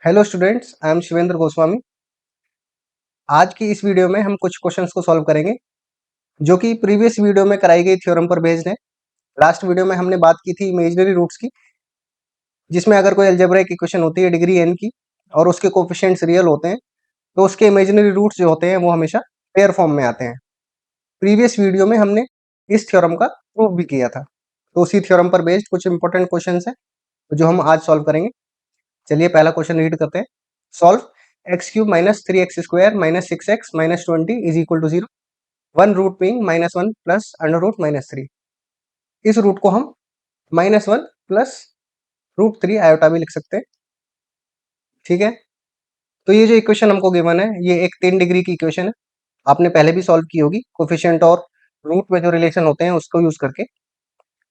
Hello students, I am Shivendra Goswami. आज की इस वीडियो में हम कुछ क्वेश्चंस को सॉल्व करेंगे जो कि प्रीवियस वीडियो में कराई गई थ्योरम पर बेस्ड है। लास्ट वीडियो में हमने बात की थी इमेजिनरी रूट्स की, जिसमें अगर कोई अलजेब्रिक इक्वेशन होती है डिग्री n की और उसके कोफिशिएंट्स रियल होते हैं तो उसके इमेजिनरी रूट्स जो होते हैं वो हमेशा पेयर फॉर्म में आते हैं। प्रीवियस वीडियो में हमने इस थ्योरम का प्रूफ भी किया था, तो उसी थ्योरम पर बेस्ड कुछ इंपॉर्टेंट क्वेश्चंस हैं जो हम आज सॉल्व करेंगे। चलिए पहला क्वेश्चन रीड करते हैं। Solve x cube minus three x square minus six x minus 20 is equal to 0, one root being minus one plus under root minus three. इस रूट को हम minus one plus root three iota भी लिख सकते हैं। ठीक है, तो ये जो इक्वेशन हमको गिवन है ये एक 3 डिग्री की इक्वेशन है। आपने पहले भी सॉल्व की होगी कोफिशिएंट और रूट में जो रिलेशन होते हैं उसको यूज करके।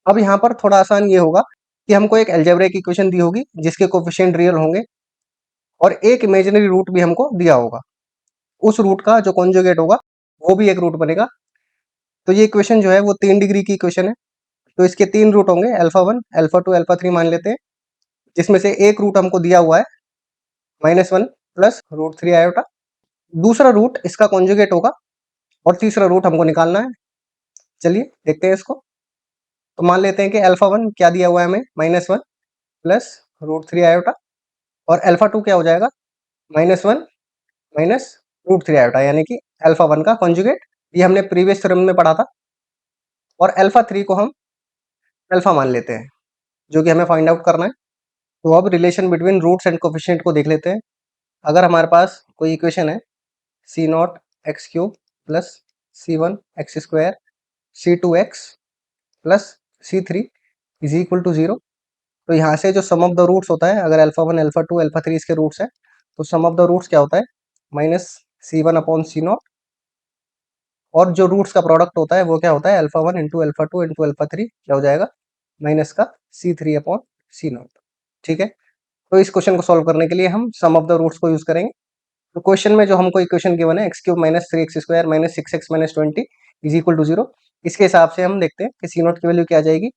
अब यहाँ पर थोड़ा आसान ये होगा कि हमको एक अलजेब्रिक इक्वेशन दी होगी जिसके कोफिशिएंट रियल होंगे और एक इमेजिनरी रूट भी हमको दिया होगा। उस रूट का जो कॉन्जुगेट होगा वो भी एक रूट बनेगा। तो ये इक्वेशन जो है वो 3 डिग्री की इक्वेशन है। तो इसके 3 रूट होंगे, alpha one alpha two alpha three मान लेते हैं, जिसमें से एक रूट हमको दिया हुआ है minus one plus root three iota. दूसरा रूट इसका कॉन्जुगेट होगा और तीसरा रूट हमको निकालना है। चलिए देखते हैं इसको। तो मान लेते हैं कि अल्फा वन क्या दिया हुआ है हमें, minus one plus root three iota, और अल्फा टू क्या हो जाएगा, minus one minus root three iota, यानी कि अल्फा वन का कॉन्जुगेट। ये हमने प्रीवियस थ्योरम में पढ़ा था। और अल्फा थ्री को हम अल्फा मान लेते हैं, जो कि हमें फाइंड आउट करना है। तो अब relation between roots and coefficient को देख लेते हैं। अगर हमारे पास कोई इक्वेशन है C naught x cube plus C one x square C two x plus C three is equal to 0, तो यहाँ से जो सम ऑफ द रूट्स होता है, अगर alpha one alpha two alpha three इसके रूट्स है, तो सम ऑफ द रूट्स क्या होता है, माइनस सी वन अपॉन सी नॉट, और जो रूट्स का प्रोडक्ट होता है वो क्या होता है, alpha one into alpha two into alpha three क्या हो जाएगा, माइनस का सी थ्री अपॉन सी नॉट। ठीक है, तो इस क्वेश्चन को सॉल्व करने के लिए हम सम ऑफ द रूट्स को यूज करेंगे। तो क्वेश्चन में जो हमको इक्वेशन गिवन है x cube minus three x square minus six x minus 20 is equal to 0, इसके हिसाब से हम देखते हैं कि सी नॉट की वैल्यू क्या आ जाएगी,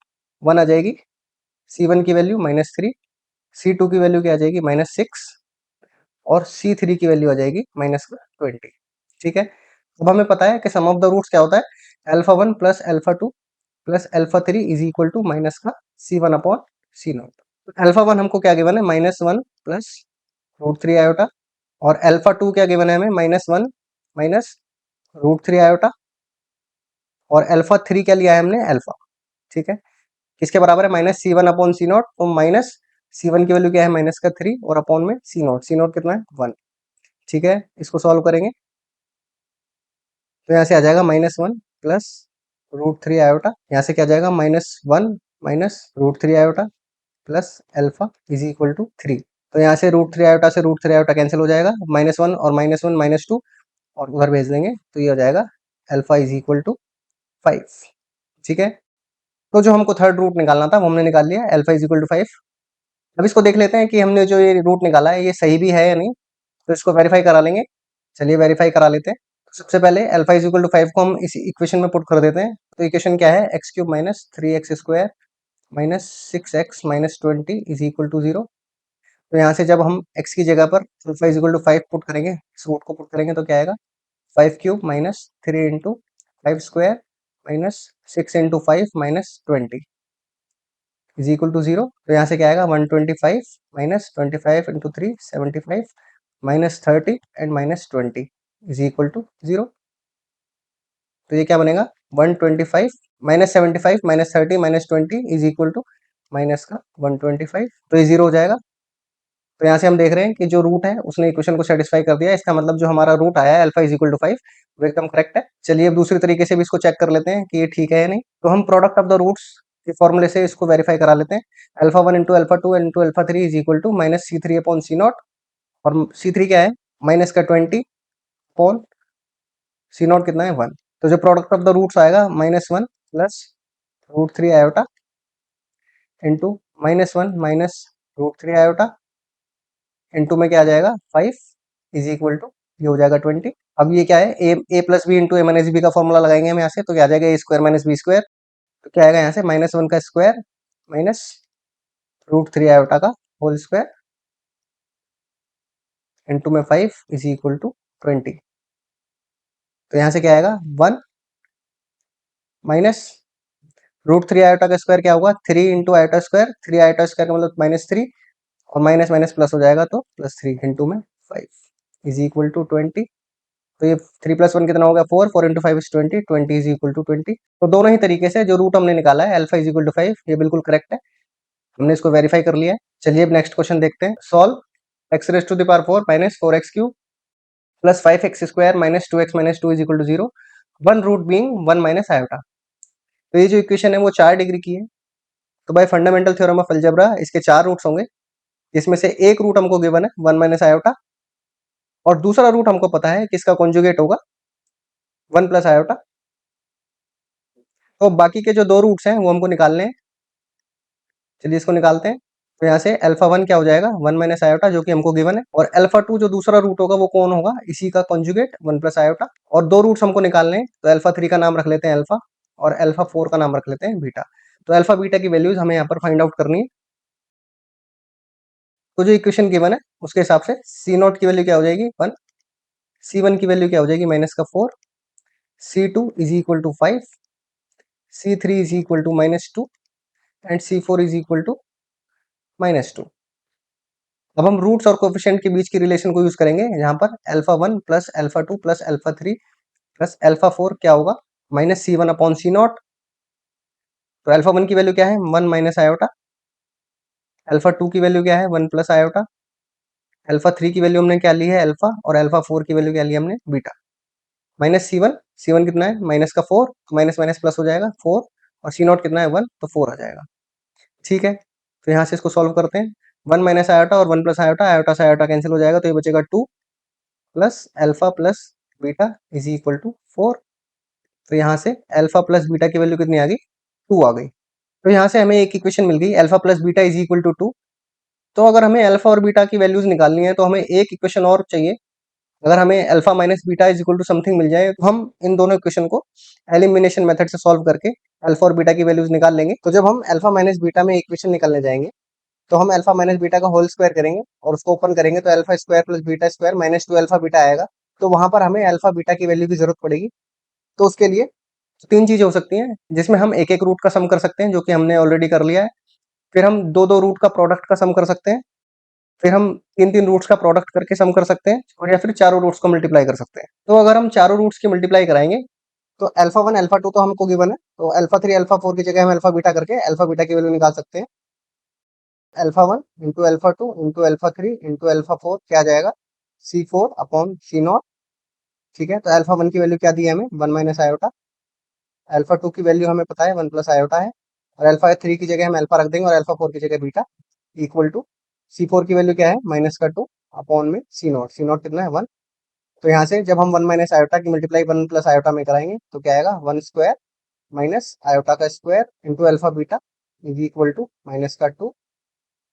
वन आ जाएगी, सी वन की value minus three, c two की वैल्यू क्या आ जाएगी, माइनस सिक्स, और सी थ्री की वैल्यू आ जाएगी माइनस 20। ठीक है, अब हमें पता है कि सम ऑफ द रूट्स क्या होता है, alpha one plus alpha two plus alpha three is equal to minus का सी वन अपॉन सी नॉट। अल्फा वन हमको क्या गिवन है, minus one plus root three iota, और अल्फा टू क्या गिवन है हमें, minus one minus root three iota, और alpha three क्या लिया है हमने, अल्फा। ठीक है, किसके बराबर है, माइनस सी वन अपॉन सी नॉट, तो माइनस सी वन की वैल्यू क्या है, माइनस का थ्री, और अपॉन में सी नॉट कितना है, वन। ठीक है, इसको सॉल्व करेंगे तो यहाँ से आ जाएगा minus one plus root three iota, यहाँ से क्या आ जाएगा, minus one minus root three iota plus alpha is equal to three. तो यहाँ से रूट थ्री आयोटा कैंसिल हो जाएगा, माइनस वन माइनस टू, और उधर भेज देंगे तो ये हो जाएगा alpha is equal to five. ठीक है, तो जो हमको थर्ड रूट निकालना था वो हमने निकाल लिया, alpha is equal to five. अब इसको देख लेते हैं कि हमने जो ये रूट निकाला है ये सही भी है या नहीं, तो इसको वेरीफाई करा लेंगे। चलिए वेरीफाई करा लेते हैं। तो सबसे पहले alpha is equal to five को हम इस इक्वेशन में पुट कर देते हैं। तो इक्वेशन क्या है, x cube minus three x square minus six x minus 20 is equal to 0। तो यहाँ से जब हम x की जगह पर alpha is equal to five put करेंगे, इस रूट को पुट करेंगे तो क्या आएगा, five cube minus three into five square minus six into five minus 20 is equal to 0। तो यहाँ से क्या आएगा, 125 minus 25 into three 75 minus 30 and minus 20 is equal to 0। तो ये क्या बनेगा, 125 minus 75 minus 30 minus 20 is equal to minus का 125। तो ये 0 हो जाएगा। तो यहाँ से हम देख रहे हैं कि जो रूट है उसने इक्वेशन को सेटिस्फाई कर दिया। इसका मतलब जो हमारा रूट आया है alpha is equal to five वो एकदम करेक्ट है। चलिए अब दूसरी तरीके से भी इसको चेक कर लेते हैं कि ये ठीक है या नहीं। तो हम प्रोडक्ट ऑफ द रूट्स के फॉर्मूले से इसको वेरीफाई करा लेते हैं। Alpha one into alpha two into alpha three is equal to minus c three upon C naught, और सी थ्री क्या है, माइनस का 20 अपॉन सी नॉट कितना है, वन। तो जो प्रोडक्ट ऑफ द रूट्स आएगा minus one plus root three iota into minus one minus root three iota into में क्या आ जाएगा, फाइव इज इक्वल टू, ये हो जाएगा 20। अब ये क्या है, a plus b into a minus b का फॉर्मूला लगाएंगे हम यहाँ से, तो क्या आ जाएगा, a square minus b square. तो क्या आएगा यहाँ से, माइनस वन का square minus root three iota का होल स्क्वायर इंटू में 5 इज इक्वल टू 20। तो यहाँ से क्या आएगा 1 माइनस रूट 3 आयोटा का स्क्वायर क्या होगा 3 into iota square, 3 iota square का मतलब -3 और माइनस माइनस प्लस हो जाएगा तो +3 इंटू में 5 इज इक्वल टू 20। तो ये 3 + 1 कितना हो गया 4, 4 into 5 is 20, 20 is equal to 20। तो दोनों ही तरीके से जो रूट हमने निकाला है अल्फा इज इक्वल टू 5 ये बिल्कुल करेक्ट है, हमने इसको वेरीफाई कर लिया है। चलिए अब नेक्स्ट क्वेश्चन देखते हैं। Solve x raise to the power 4 minus 4x cube plus 5x square minus 2x minus 2 is equal to 0, one root being 1 minus iota. तो ये जो इक्वेशन है वो 4 डिग्री की है। तो bye fundamental theorem of algebra इसके 4 रूट्स होंगे, इसमें से एक रूट हमको गिवन है 1 माइनस आयोटा और दूसरा रूट हमको पता है कि इसका कॉन्जुगेट होगा 1 प्लस आयोटा। तो बाकी के जो दो रूट्स हैं वो हमको निकालने हैं। चलिए इसको निकालते हैं। तो यहाँ से अल्फा 1 क्या हो जाएगा 1 माइनस आयोटा जो कि हमको गिवन है, और अल्फा 2 जो दूसरा रूट होगा वो कौन होगा इसी का कॉन्जुगेट 1 प्लस आयोटा। और दो रूट्स हमको निकालने हैं, तो अल्फा 3 का नाम रख लेते हैं अल्फा और अल्फा 4 का नाम रख लेते हैं बीटा। तो अल्फा बीटा की वैल्यूज हमें यहाँ पर फाइंड आउट करनी है। तो जो इक्वेशन गिवन है उसके हिसाब से सी नॉट की वैल्यू क्या हो जाएगी 1, सी 1 की वैल्यू क्या हो जाएगी माइनस का 4, c 2 is equal to 5, c 3 is equal to -2 and c 4 is equal to -2। अब हम रूट्स और कोएफिशिएंट के बीच की रिलेशन को यूज करेंगे, यहाँ पर alpha 1 plus alpha 2 plus alpha 3 plus alpha 4 क्या होगा माइनस सी 1 अपॉन सी नॉट। तो अल्फा 1 की वैल्यू क्या है 1 माइनस आयोटा, अल्फा 2 की वैल्यू क्या है 1 प्लस आयोटा, अल्फा 3 की वैल्यू हमने क्या ली है अल्फा, और अल्फा 4 की वैल्यू क्या ली हमने बीटा। माइनस सी वन कितना है माइनस का 4, माइनस माइनस प्लस हो जाएगा 4, और सी नॉट कितना है 1, तो 4 आ जाएगा। ठीक है, तो यहाँ से इसको सॉल्व करते हैं। 1 माइनस आयोटा और 1 प्लस आयोटा, आयोटा से आयोटा कैंसिल हो जाएगा, तो ये बचेगा 2 plus alpha plus beta is equal to 4। तो यहाँ से अल्फा प्लस बीटा की वैल्यू कितनी आ गई 2 आ गई। तो यहाँ से हमें एक इक्वेशन मिल गई alpha plus beta is equal to 2। तो अगर हमें अल्फा और बीटा की वैल्यूज निकालनी है तो हमें एक इक्वेशन और चाहिए। अगर हमें alpha minus beta is equal to something मिल जाए तो हम इन दोनों इक्वेशन को एलिमिनेशन मेथड से सॉल्व करके अल्फा और बीटा की वैल्यूज निकाल लेंगे। तो जब हम अल्फा माइनस बीटा में इक्वेशन निकालने जाएंगे तो हम अल्फा माइनस बीटा का होल स्क्वायर करेंगे और उसको ओपन करेंगे तो alpha square plus beta square minus 2 alpha beta आएगा। तो वहां पर हमें अल्फा बीटा की वैल्यू की जरूरत पड़ेगी। तो उसके लिए तीन चीजें हो सकती हैं, जिसमें हम एक एक रूट का सम कर सकते हैं जो कि हमने ऑलरेडी कर लिया है। फिर हम दो दो रूट का प्रोडक्ट का सम कर सकते हैं। फिर हम तीन तीन रूट्स का प्रोडक्ट करके सम कर सकते हैं, और या फिर चारों रूट्स को मल्टीप्लाई कर सकते हैं। तो अगर हम चारों रूट्स की मल्टीप्लाई कराएंगे तो अल्फा 1 अल्फा 2 तो हमको गिवन है, तो अल्फा 3 अल्फा 4 की जगह हम अल्फा बीटा करके अल्फा बीटा की वैल्यू निकाल सकते हैं। Alpha 1 into alpha 2 into alpha 3 into alpha 4 क्या आ जाएगा C4 अपॉन सी नॉट। ठीक है, तो अल्फा 1 की वैल्यू क्या दी है हमें 1 माइनस आयोटा, अल्फा 2 की वैल्यू हमें पता है 1 प्लस आयोटा है, और अल्फा 3 की जगह हम अल्फा रख देंगे और अल्फा 4 की जगह बीटा इक्वल टू C4 की वैल्यू क्या है माइनस का 2 अपॉन में सी नॉट कितना है 1। तो यहाँ से जब हम 1 माइनस आयोटा की मल्टीप्लाई 1 प्लस आयोटा में कराएंगे तो क्या आएगा 1 स्क्वायर माइनस आयोटा का square into alpha beta is equal to minus का 2।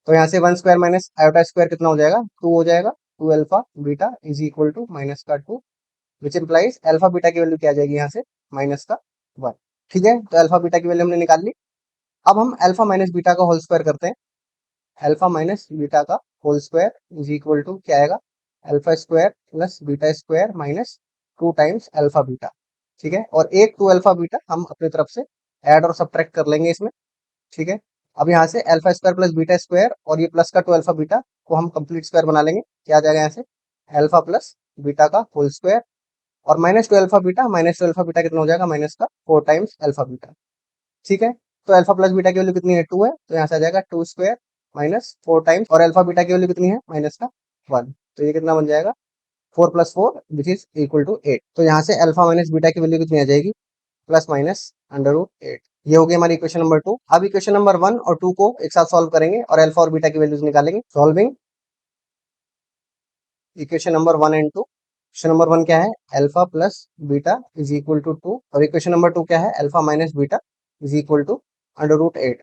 तो यहाँ से 1 स्क्वायर माइनस आयोटा स्क्वायर कितना हो जाएगा 2 हो जाएगा, 2 alpha beta is equal to minus का 2, विच इम्प्लाइज अल्फा बीटा की वैल्यू क्या आ जाएगी यहाँ से माइनस का 1। ठीक है, तो अल्फा बीटा की वैल्यू हमने निकाल ली। अब हम अल्फा माइनस बीटा का होल स्क्वायर करते हैं। अल्फा माइनस बीटा का whole square is equal to क्या आएगा alpha square plus beta square minus 2 times alpha beta. ठीक है, और एक 2 अल्फा बीटा हम अपनी तरफ से ऐड और सब्ट्रैक्ट कर लेंगे इसमें। ठीक है, अब यहाँ से alpha square plus beta square और ये प्लस का 2 अल्फा बीटा को हम कंप्लीट स्क्वायर बना लेंगे। क्या आ जाएगा यहाँ से अल्फा प्लस बीटा का होल स्क्वायर और minus 2 alpha beta, minus 2 alpha beta कितना हो जाएगा माइनस का 4 टाइम्स अल्फा बीटा। ठीक है, तो अल्फा प्लस बीटा की वैल्यू कितनी है 2 है, तो यहाँ से आ जाएगा 2 स्क्वायर माइनस 4 टाइम्स, और अल्फा बीटा की वैल्यू कितनी है माइनस का 1। तो ये कितना बन जाएगा 4 plus 4 which is equal to 8। तो यहाँ से अल्फा माइनस बीटा की वैल्यू कितनी आ जाएगी प्लस माइनस अंडर रूट 8। ये हो गई हमारी इक्वेशन नंबर 2। अब इक्वेशन नंबर 1 और 2 को एक साथ सॉल्व करेंगे और अल्फा और बीटा की वैल्यूज निकालेंगे। Solving equation number 1 and 2। Equation number 1 क्या है alpha plus beta is equal to 2, और इक्वेशन नंबर 2 क्या है alpha minus beta is equal to under root 8।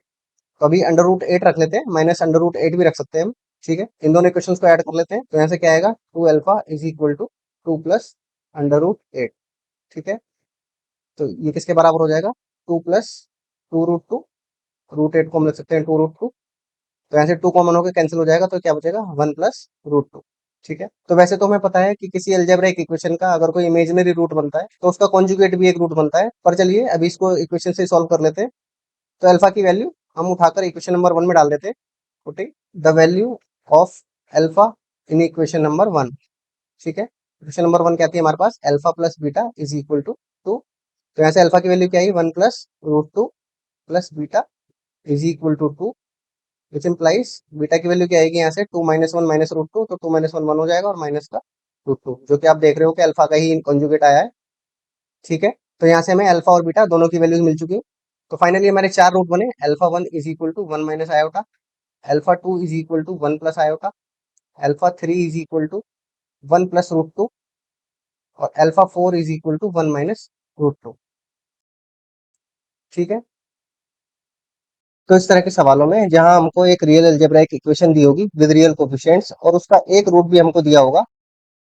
तो अभी अंडर रूट 8 रख लेते हैं, माइनस अंडर रूट 8 भी रख सकते हैं हम। ठीक है, इन दोनों इक्वेशंस को ऐड कर लेते हैं, तो यहाँ से क्या आएगा 2 alpha is equal to 2 plus under root 8। ठीक है, तो ये किसके बराबर हो जाएगा 2 प्लस 2 रूट 2, रूट 8 को हम लिख सकते हैं 2 रूट 2। तो यहाँ से 2 कॉमन होकर कैंसिल हो जाएगा, तो क्या बचेगा 1 प्लस रूट 2। ठीक है। तो वैसे तो हमें पता है कि किसी अलजेब्रिक इक्वेशन का अगर कोई इमेजिनरी रूट बनता है तो उसका कॉन्जुगेट भी एक रूट बनता है। पर चलिए अभी इसको इक्वेशन से सॉल्व कर लेते हैं। तो अल्फा की वैल्यू हम उठाकर इक्वेशन नंबर 1 में डाल देते हैं। Putting the value of alpha in equation number 1। ठीक है। इक्वेशन नंबर 1 क्या थी हमारे पास, alpha plus beta is equal to 2। तो यहाँ से अल्फा की वैल्यू क्या आई, 1 plus root 2 plus beta is equal to 2, which implies beta की वैल्यू क्या आएगी यहाँ से 2 माइनस 1 माइनस रूट 2, तो 2 माइनस 1 1 हो जाएगा और माइनस का रूट 2, जो कि आप देख रहे हो कि अल्फा का ही कॉन्जुगेट आया है। ठीक है। तो यहाँ से हमें अल्फा और बीटा दोनों की वैल्यूज मिल चुकी है। तो फाइनली हमारे चार रूट बने, alpha 1 is equal to 1 minus iota, alpha 2 is equal to 1 plus iota, alpha 3 is equal to 1 plus root 2 और alpha 4 is equal to 1 minus root 2। ठीक है। तो इस तरह के सवालों में जहां हमको एक रियल अलजेब्राइक इक्वेशन दी होगी विद रियल कोफिशिएंट्स और उसका एक रूट भी हमको दिया होगा,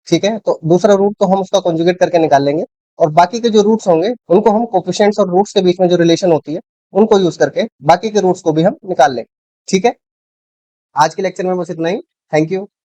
ठीक है, तो दूसरा रूट तो हम उसका कॉन्जुगेट करके निकाल लेंगे और बाकी के जो रूट्स होंगे उनको हम कोफिशिएंट्स और रूट्स के बीच में जो रिलेशन होती है उनको यूज करके बाकी के रूट्स को भी हम निकाल लेंगे। ठीक है। आज के लेक्चर में बस इतना ही। Thank you.